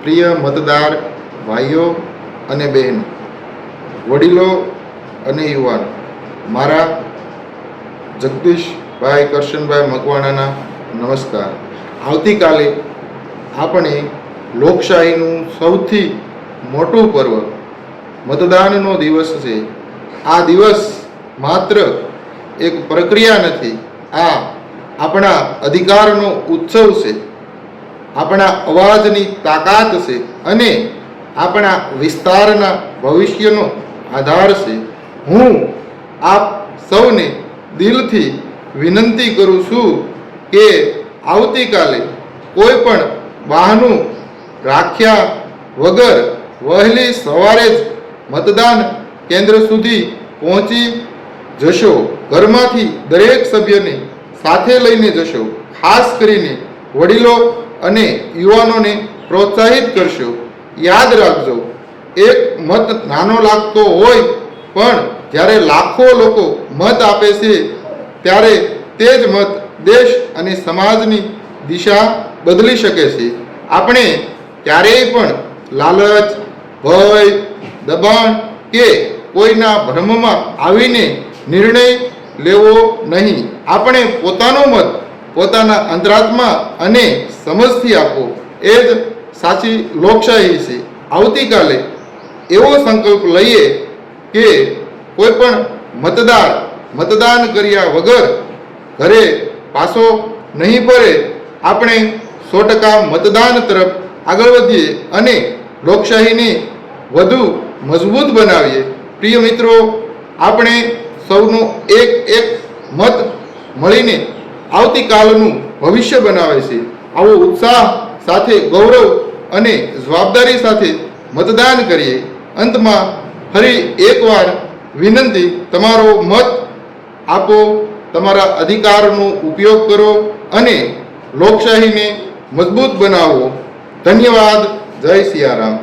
પ્રિય મતદાર ભાઈઓ અને બહેનો, વડીલો અને યુવાનો, મારા જગદીશભાઈ કરશનભાઈ મકવાણાના નમસ્કાર. આવતીકાલે આપણે લોકશાહીનું સૌથી મોટું પર્વ મતદાનનો દિવસ છે. આ દિવસ માત્ર એક પ્રક્રિયા નથી, આ આપણા અધિકારનો ઉત્સવ છે, આપણા અવાજની તાકાત છે અને આપણા વિસ્તારના ભવિષ્યનો આધાર છે. હું આપ સૌને દિલથી વિનંતી કરું છું કે આવતીકાલે કોઈ પણ બહાનું રાખ્યા વગર વહેલી સવારે જ મતદાન કેન્દ્ર સુધી પહોંચી જશો. ઘરમાંથી દરેક સભ્યને સાથે લઈને જશો. ખાસ કરીને વડીલો અને યુવાનોને પ્રોત્સાહિત કરશો. યાદ રાખજો, એક મત નાનો લાગતો હોય પણ જ્યારે લાખો લોકો મત આપે છે ત્યારે તે જ મત દેશ અને સમાજની દિશા બદલી શકે છે. આપણે ક્યારેય પણ લાલચ, ભય, દબાણ કે કોઈના ભ્રમમાં આવીને નિર્ણય લેવો નહીં. આપણે પોતાનો મત પોતાના અંતરાત્મા અને સમજથી આપો. એ જ સાચી લોકશાહી છે. આવતીકાલે એવો સંકલ્પ લઈએ કે કોઈ પણ મતદાર મતદાન કર્યા વગર ઘરે પાછો નહીં ફરે. આપણે 100% મતદાન તરફ આગળ વધીએ અને લોકશાહીને વધુ મજબૂત બનાવીએ. પ્રિય મિત્રો, આપણે સૌનો એક એક મત મળીને આવતીકાલનું ભવિષ્ય બનાવે છે. આવો ઉત્સાહ સાથે, ગૌરવ અને જવાબદારી સાથે મતદાન કરીએ. અંતમાં ફરી એકવાર વિનંતી, તમારો મત આપો, તમારા અધિકારનો ઉપયોગ કરો અને લોકશાહીને મજબૂત બનાવો. ધન્યવાદ. જય સિયારામ.